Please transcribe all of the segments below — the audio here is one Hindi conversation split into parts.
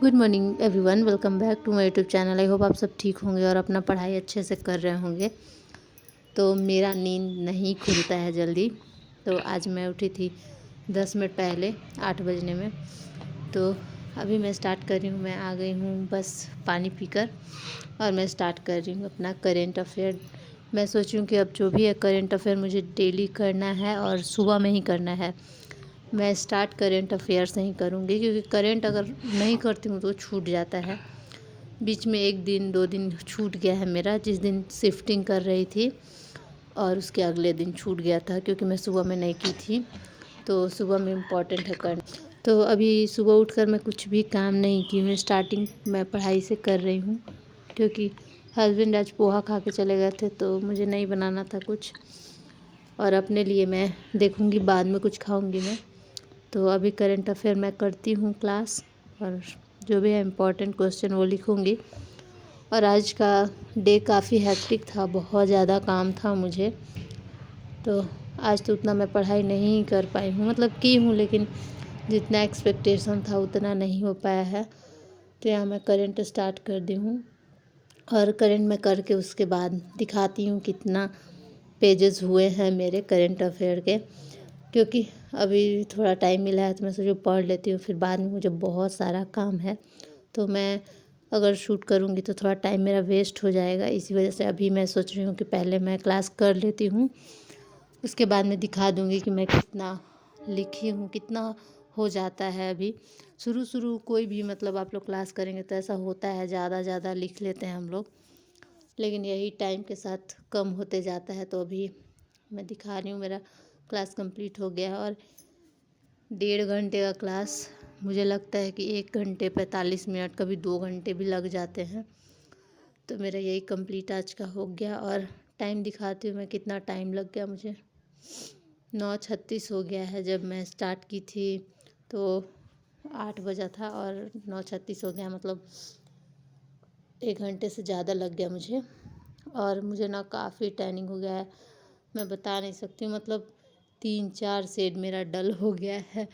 Good morning everyone, welcome back to my YouTube channel. I hope आप सब ठीक होंगे और अपना पढ़ाई अच्छे से कर रहे होंगे। तो मेरा नींद नहीं खुलता है जल्दी। तो आज मैं उठी थी 10 मिनट पहले, 8 बजने में। तो अभी मैं स्टार्ट कर रही हूँ। मैं आ गई हूँ बस पानी पीकर और मैं स्टार्ट कर रही हूँ अपना करेंट अफेयर। मैं सोच रही हूँ कि अब जो भी है करेंट अफेयर मुझे डेली करना है और सुबह में ही करना है। मैं स्टार्ट करेंट अफेयर से ही करूँगी, क्योंकि करेंट अगर नहीं करती हूँ तो छूट जाता है। बीच में 1 दिन 2 दिन छूट गया है मेरा, जिस दिन शिफ्टिंग कर रही थी और उसके अगले दिन छूट गया था, क्योंकि मैं सुबह में नहीं की थी। तो सुबह में इम्पॉर्टेंट है करना। तो अभी सुबह उठकर मैं कुछ भी काम नहीं की हूँ। स्टार्टिंग मैं पढ़ाई से कर रही हूँ, क्योंकि हस्बैंड आज पोहा खा के चले गए थे तो मुझे नहीं बनाना था कुछ, और अपने लिए मैं देखूँगी, बाद में कुछ खाऊँगी मैं। तो अभी करंट अफेयर मैं करती हूँ क्लास, और जो भी है इम्पोर्टेंट क्वेश्चन वो लिखूँगी। और आज का डे काफ़ी हैक्टिक था, बहुत ज़्यादा काम था मुझे। तो आज तो उतना मैं पढ़ाई नहीं कर पाई हूँ, मतलब की हूँ लेकिन जितना एक्सपेक्टेशन था उतना नहीं हो पाया है। तो यहाँ मैं करंट स्टार्ट कर दी हूँ, और करंट में करके उसके बाद दिखाती हूँ कितना पेजेस हुए हैं मेरे करंट अफेयर के, क्योंकि अभी थोड़ा टाइम मिला है तो मैं सोचूं पढ़ लेती हूँ, फिर बाद में मुझे बहुत सारा काम है। तो मैं अगर शूट करूँगी तो थोड़ा टाइम मेरा वेस्ट हो जाएगा। इसी वजह से अभी मैं सोच रही हूँ कि पहले मैं क्लास कर लेती हूँ, उसके बाद मैं दिखा दूँगी कि मैं कितना लिखी हूँ, कितना हो जाता है। अभी शुरू शुरू कोई भी मतलब आप लोग क्लास करेंगे तो ऐसा होता है, ज़्यादा लिख लेते हैं हम लोग, लेकिन यही टाइम के साथ कम होते जाता है। तो अभी मैं दिखा रही हूँ, मेरा क्लास कंप्लीट हो गया। और 1.5 घंटे का क्लास, मुझे लगता है कि 1 घंटे 45 मिनट, कभी 2 घंटे भी लग जाते हैं। तो मेरा यही कंप्लीट आज का हो गया। और टाइम दिखाती हूँ मैं कितना टाइम लग गया मुझे। 9:36 हो गया है। जब मैं स्टार्ट की थी तो 8 बजा था और 9:36 हो गया, मतलब 1 घंटे से ज़्यादा लग गया मुझे। और मुझे ना काफ़ी टैनिंग हो गया है, मैं बता नहीं सकती हूँ। मतलब 3-4 शेड मेरा डल हो गया है।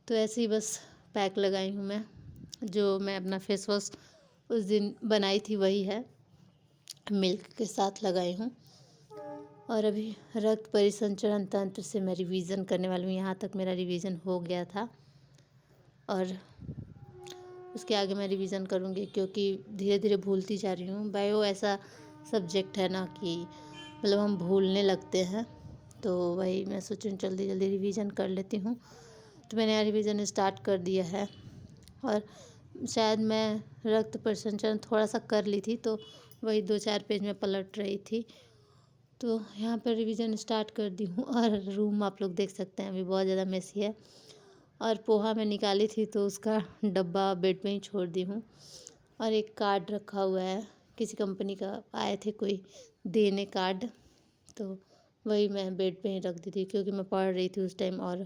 तो ऐसे ही बस पैक लगाई हूँ मैं। जो मैं अपना फेस वॉश उस दिन बनाई थी वही है, मिल्क के साथ लगाई हूँ। और अभी रक्त परिसंचरण तंत्र से मैं रिवीजन करने वाली हूँ। यहाँ तक मेरा रिवीजन हो गया था, और उसके आगे मैं रिवीजन करूँगी, क्योंकि धीरे धीरे भूलती जा रही हूँ। बायो ऐसा सब्जेक्ट है ना कि मतलब हम भूलने लगते हैं। तो वही मैं सोचूं जल्दी जल्दी रिवीजन कर लेती हूँ। तो मैंने यहाँ रिवीजन स्टार्ट कर दिया है। और शायद मैं रक्त परिसंचरण थोड़ा सा कर ली थी, तो वही 2-4 पेज में पलट रही थी। तो यहाँ पर रिवीजन स्टार्ट कर दी हूँ। और रूम आप लोग देख सकते हैं अभी बहुत ज़्यादा मेसी है। और पोहा मैं निकाली थी तो उसका डब्बा बेड पे ही छोड़ दी हूँ। और एक कार्ड रखा हुआ है, किसी कंपनी का आए थे कोई देने कार्ड, तो वही मैं बेड पे ही रख दी थी, क्योंकि मैं पढ़ रही थी उस टाइम और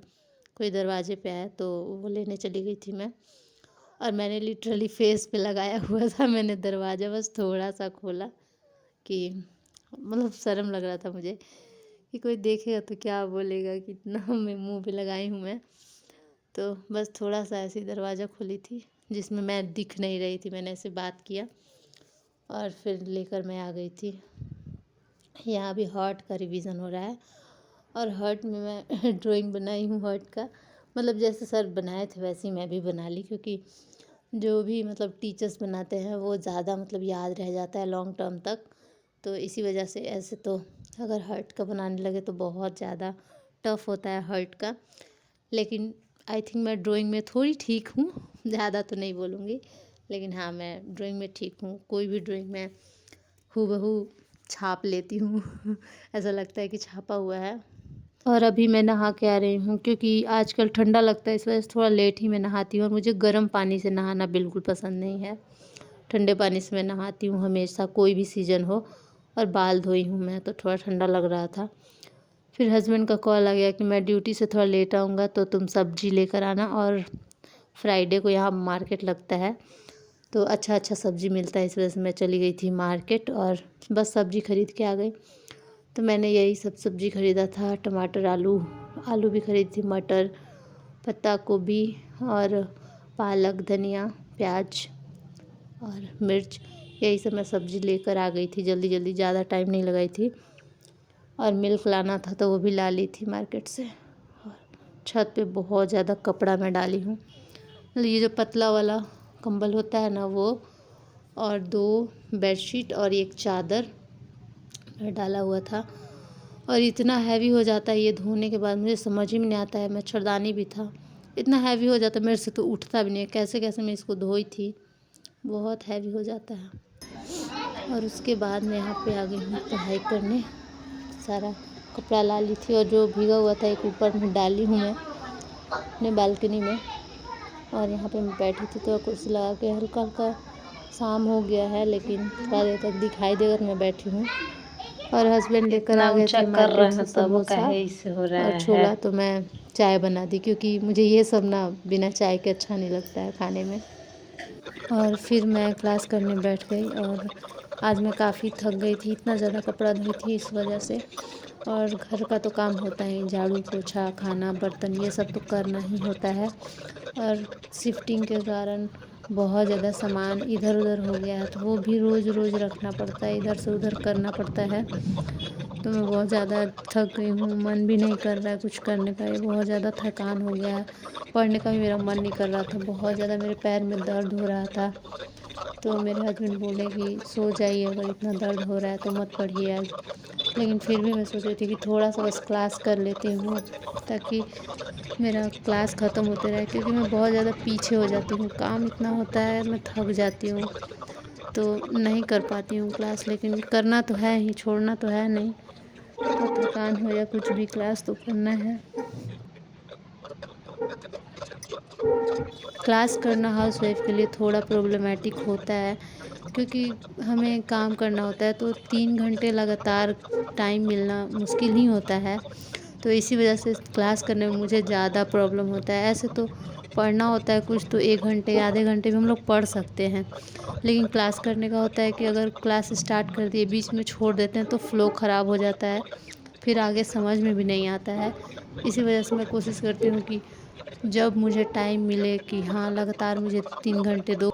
कोई दरवाजे पे आया तो वो लेने चली गई थी मैं। और मैंने लिटरली फेस पे लगाया हुआ था, मैंने दरवाज़ा बस थोड़ा सा खोला कि मतलब शर्म लग रहा था मुझे कि कोई देखेगा तो क्या बोलेगा, कितना मैं मुँह पे लगाई हूँ मैं। तो बस थोड़ा सा ऐसे ही दरवाज़ा खोली थी, जिसमें मैं दिख नहीं रही थी। मैंने ऐसे बात किया और फिर लेकर मैं आ गई थी। यहाँ भी हार्ट का रिवीजन हो रहा है, और हार्ट में मैं ड्राइंग बनाई हूँ हार्ट का। मतलब जैसे सर बनाए थे वैसे ही मैं भी बना ली, क्योंकि जो भी मतलब टीचर्स बनाते हैं वो ज़्यादा मतलब याद रह जाता है लॉन्ग टर्म तक। तो इसी वजह से ऐसे तो अगर हार्ट का बनाने लगे तो बहुत ज़्यादा टफ होता है हार्ट का। लेकिन आई थिंक मैं ड्राइंग में थोड़ी ठीक हूँ, ज़्यादा तो नहीं बोलूँगी, लेकिन हाँ मैं ड्राइंग में ठीक हूँ। कोई भी ड्राइंग मैं हूबहू छाप लेती हूँ ऐसा लगता है कि छापा हुआ है। और अभी मैं नहा के आ रही हूँ, क्योंकि आजकल ठंडा लगता है, इस वजह से थोड़ा लेट ही मैं नहाती हूँ। और मुझे गर्म पानी से नहाना बिल्कुल पसंद नहीं है, ठंडे पानी से मैं नहाती हूँ हमेशा, कोई भी सीज़न हो। और बाल धोई हूँ मैं, तो थोड़ा ठंडा लग रहा था। फिर हस्बैंड का कॉल आ गया कि मैं ड्यूटी से थोड़ा लेट आऊँगा तो तुम सब्ज़ी लेकर आना। और फ्राइडे को यहाँ मार्केट लगता है तो अच्छा अच्छा सब्ज़ी मिलता है, इस वजह से मैं चली गई थी मार्केट और बस सब्ज़ी खरीद के आ गई। तो मैंने यही सब सब्ज़ी ख़रीदा था, टमाटर, आलू, आलू भी खरीदी थी, मटर, पत्ता गोभी और पालक, धनिया, प्याज और मिर्च, यही सब मैं सब्ज़ी लेकर आ गई थी जल्दी जल्दी, ज़्यादा टाइम नहीं लगाई थी। और मिल्क लाना था तो वो भी ला ली थी मार्केट से। और छत पे बहुत ज़्यादा कपड़ा मैं डाली हूँ, मतलब ये जो पतला वाला कंबल होता है ना वो, और 2 बेडशीट और 1 चादर डाला हुआ था। और इतना हैवी हो जाता है ये धोने के बाद, मुझे समझ ही में नहीं आता है। मच्छरदानी भी था, इतना हैवी हो जाता है मेरे से तो उठता भी नहीं है। कैसे कैसे मैं इसको धोई थी, बहुत हैवी हो जाता है। और उसके बाद मैं यहाँ पे आ गई हूँ पढ़ाई करने। सारा कपड़ा ला ली थी और जो भीगा हुआ था एक ऊपर में डाली हूँ मैं अपने बालकनी में। और यहाँ पे मैं बैठी थी तो कुर्सी लगा के, हल्का हल्का शाम हो गया है लेकिन थोड़ा देर तक दिखाई देगा तो मैं बैठी हूँ। और हस्बैंड लेकर आ गए थे मार्केट से समोसा और छोला, तो मैं चाय बना दी क्योंकि मुझे ये सब ना बिना चाय के अच्छा नहीं लगता है खाने में। और फिर मैं क्लास करने बैठ गई। और आज मैं काफ़ी थक गई थी, इतना ज़्यादा कपड़ा धोई थी इस वजह से। और घर का तो काम होता ही, झाड़ू पोछा खाना बर्तन ये सब तो करना ही होता है। और शिफ्टिंग के कारण बहुत ज़्यादा सामान इधर उधर हो गया है तो वो भी रोज़ रोज़ रखना पड़ता है, इधर से उधर करना पड़ता है। तो मैं बहुत ज़्यादा थक गई हूँ, मन भी नहीं कर रहा है कुछ करने का, ये बहुत ज़्यादा थकान हो गया है। पढ़ने का भी मेरा मन नहीं कर रहा था, बहुत ज़्यादा मेरे पैर में दर्द हो रहा था। तो मेरे हस्बैंड बोले कि सो जाइए, अगर इतना दर्द हो रहा है तो मत पढ़िए आज। लेकिन फिर भी मैं सोच रही थी कि थोड़ा सा बस क्लास कर लेती हूँ ताकि मेरा क्लास ख़त्म होते रहे, क्योंकि मैं बहुत ज़्यादा पीछे हो जाती हूँ, काम इतना होता है, मैं थक जाती हूँ तो नहीं कर पाती हूँ क्लास। लेकिन करना तो है ही, छोड़ना तो है नहीं, तो थकान हो या कुछ भी क्लास तो करना है। क्लास करना हाउसवाइफ के लिए थोड़ा प्रॉब्लमेटिक होता है क्योंकि हमें काम करना होता है तो 3 घंटे लगातार टाइम मिलना मुश्किल ही होता है। तो इसी वजह से क्लास करने में मुझे ज़्यादा प्रॉब्लम होता है। ऐसे तो पढ़ना होता है कुछ तो 1 घंटे आधे घंटे में हम लोग पढ़ सकते हैं, लेकिन क्लास करने का होता है कि अगर क्लास स्टार्ट कर दिए बीच में छोड़ देते हैं तो फ़्लो ख़राब हो जाता है, फिर आगे समझ में भी नहीं आता है। इसी वजह से मैं कोशिश करती हूँ कि जब मुझे टाइम मिले कि हाँ लगातार मुझे 3 घंटे 2